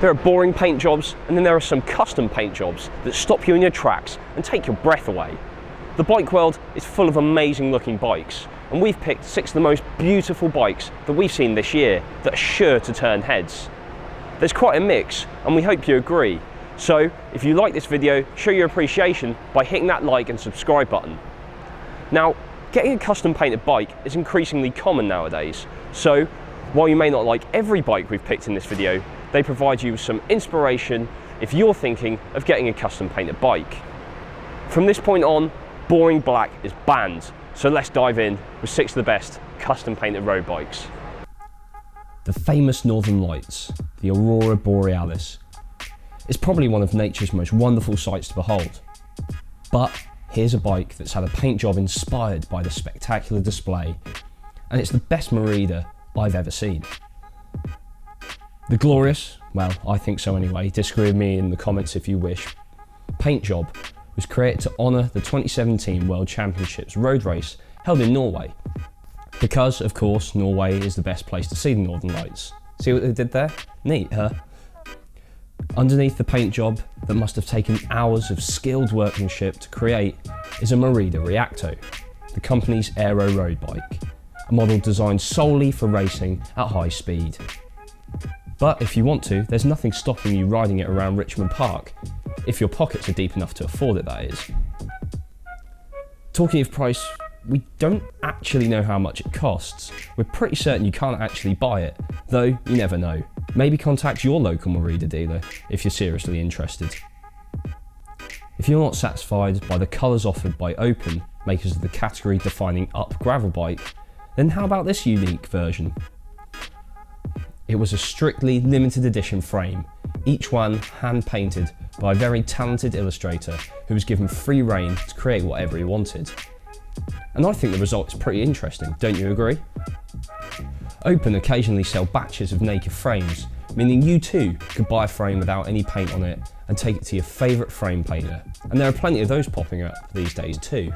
There are boring paint jobs, and then there are some custom paint jobs that stop you in your tracks and take your breath away. The bike world is full of amazing looking bikes, and we've picked 6 of the most beautiful bikes that we've seen this year that are sure to turn heads. There's quite a mix, and we hope you agree. So if you like this video, show your appreciation by hitting that like and subscribe button. Now, getting a custom painted bike is increasingly common nowadays, so while you may not like every bike we've picked in this video, they provide you with some inspiration if you're thinking of getting a custom painted bike. From this point on, boring black is banned, so let's dive in with 6 of the best custom painted road bikes. The famous Northern Lights, the Aurora Borealis, is probably one of nature's most wonderful sights to behold. But here's a bike that's had a paint job inspired by the spectacular display, and it's the best MERIDA I've ever seen. The glorious, well, I think so anyway, disagree with me in the comments if you wish, paint job was created to honour the 2017 World Championships road race held in Norway. Because, of course, Norway is the best place to see the Northern Lights. See what they did there? Neat, huh? Underneath the paint job that must have taken hours of skilled workmanship to create is a MERIDA REACTO, the company's aero road bike, a model designed solely for racing at high speed. But if you want to, there's nothing stopping you riding it around Richmond Park, if your pockets are deep enough to afford it, that is. Talking of price, we don't actually know how much it costs. We're pretty certain you can't actually buy it, though you never know. Maybe contact your local MERIDA dealer if you're seriously interested. If you're not satisfied by the colours offered by Open, makers of the category-defining up gravel bike, then how about this unique version? It was a strictly limited edition frame, each one hand-painted by a very talented illustrator who was given free rein to create whatever he wanted. And I think the result is pretty interesting, don't you agree? Open occasionally sell batches of naked frames, meaning you too could buy a frame without any paint on it and take it to your favourite frame painter. And there are plenty of those popping up these days too,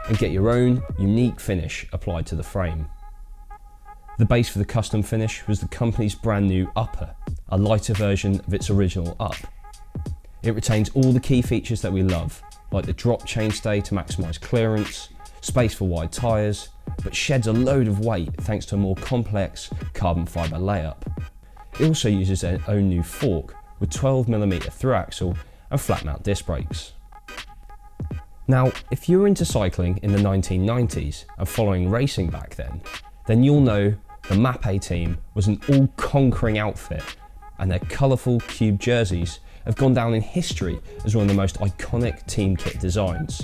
and get your own unique finish applied to the frame. The base for the custom finish was the company's brand new Upper, a lighter version of its original Up. It retains all the key features that we love, like the drop chainstay to maximise clearance, space for wide tyres, but sheds a load of weight thanks to a more complex carbon fibre layup. It also uses their own new fork with 12mm through axle and flat mount disc brakes. Now, if you were into cycling in the 1990s and following racing back then you'll know the MAPEI team was an all-conquering outfit, and their colourful cube jerseys have gone down in history as one of the most iconic team kit designs.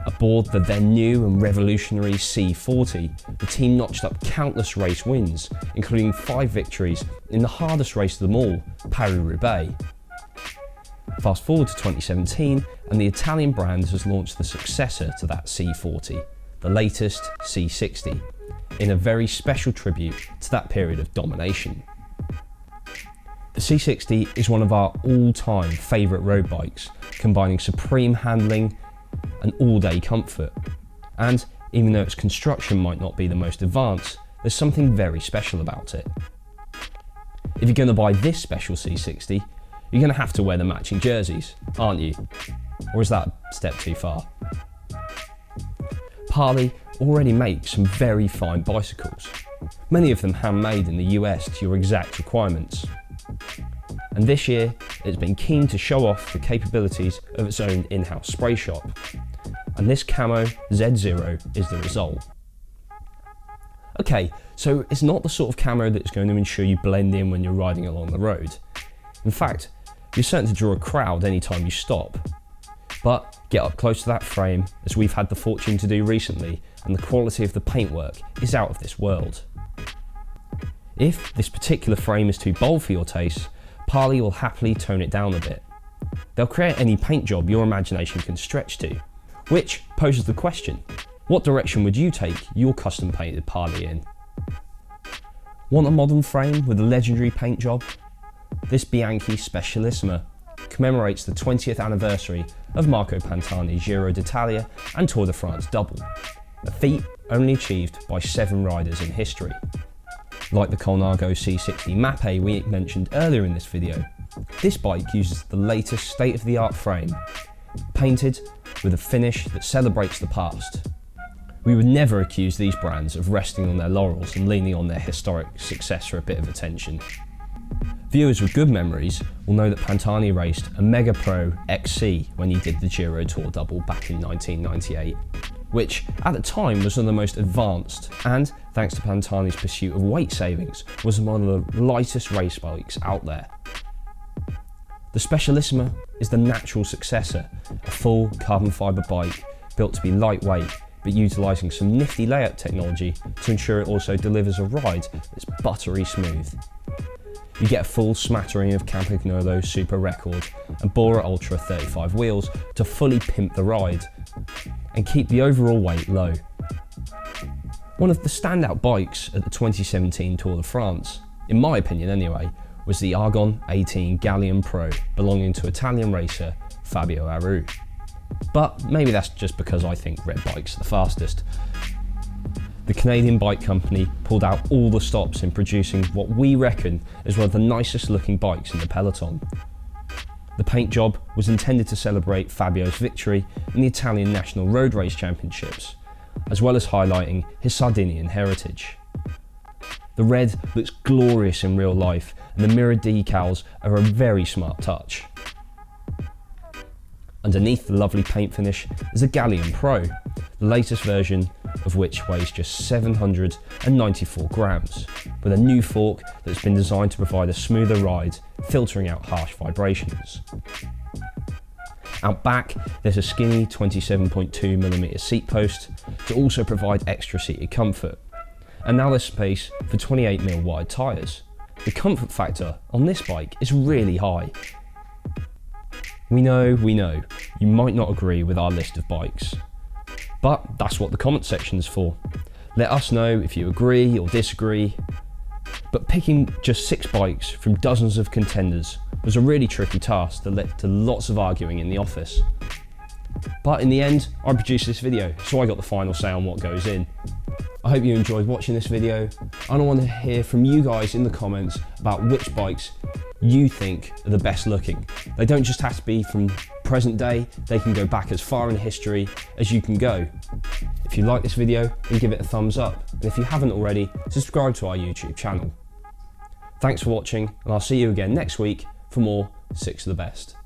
Aboard the then new and revolutionary C40, the team notched up countless race wins, including 5 victories in the hardest race of them all, Paris-Roubaix. Fast forward to 2017, and the Italian brand has launched the successor to that C40, the latest C60, in a very special tribute to that period of domination. The C60 is one of our all-time favourite road bikes, combining supreme handling and all-day comfort. And even though its construction might not be the most advanced, there's something very special about it. If you're going to buy this special C60, you're going to have to wear the matching jerseys, aren't you? Or is that a step too far? PARLEE already makes some very fine bicycles, many of them handmade in the US to your exact requirements. And this year, it's been keen to show off the capabilities of its own in-house spray shop. And this camo Z0 is the result. Okay, so it's not the sort of camo that's going to ensure you blend in when you're riding along the road. In fact, you're certain to draw a crowd anytime you stop. But get up close to that frame, as we've had the fortune to do recently, and the quality of the paintwork is out of this world. If this particular frame is too bold for your taste, PARLEE will happily tone it down a bit. They'll create any paint job your imagination can stretch to, which poses the question, what direction would you take your custom painted PARLEE in? Want a modern frame with a legendary paint job? This Bianchi Specialissima commemorates the 20th anniversary of Marco Pantani's Giro d'Italia and Tour de France double, a feat only achieved by 7 riders in history. like the COLNAGO C60 MAPEI we mentioned earlier in this video. This bike uses the latest state-of-the-art frame, painted with a finish that celebrates the past. We would never accuse these brands of resting on their laurels and leaning on their historic success for a bit of attention. Viewers with good memories will know that Pantani raced a Mega Pro XC when he did the Giro Tour double back in 1998, which at the time was one of the most advanced and, thanks to Pantani's pursuit of weight savings, was one of the lightest race bikes out there. The Specialissima is the natural successor, a full carbon fibre bike built to be lightweight but utilising some nifty layout technology to ensure it also delivers a ride that's buttery smooth. You get a full smattering of Campagnolo Super Record and Bora Ultra 35 wheels to fully pimp the ride and keep the overall weight low. One of the standout bikes at the 2017 Tour de France, in my opinion anyway, was the Argon 18 GALLIUM Pro belonging to Italian racer Fabio Aru. But maybe that's just because I think red bikes are the fastest. The Canadian bike company pulled out all the stops in producing what we reckon is one of the nicest looking bikes in the peloton. The paint job was intended to celebrate Fabio's victory in the Italian National Road Race Championships, as well as highlighting his Sardinian heritage. The red looks glorious in real life, and the mirror decals are a very smart touch. Underneath the lovely paint finish is a GALLIUM Pro, the latest version of which weighs just 794 grams, with a new fork that's been designed to provide a smoother ride, filtering out harsh vibrations. Out back, there's a skinny 27.2mm seat post to also provide extra seated comfort. And now there's space for 28mm wide tyres. The comfort factor on this bike is really high. We know, you might not agree with our list of bikes, but that's what the comment section is for. Let us know if you agree or disagree. But picking just 6 bikes from dozens of contenders was a really tricky task that led to lots of arguing in the office. But in the end, I produced this video, so I got the final say on what goes in. I hope you enjoyed watching this video, and I want to hear from you guys in the comments about which bikes you think are the best looking. They don't just have to be from present day, they can go back as far in history as you can go. If you like this video, then give it a thumbs up, and if you haven't already, subscribe to our YouTube channel. Thanks for watching, and I'll see you again next week for more 6 of the best.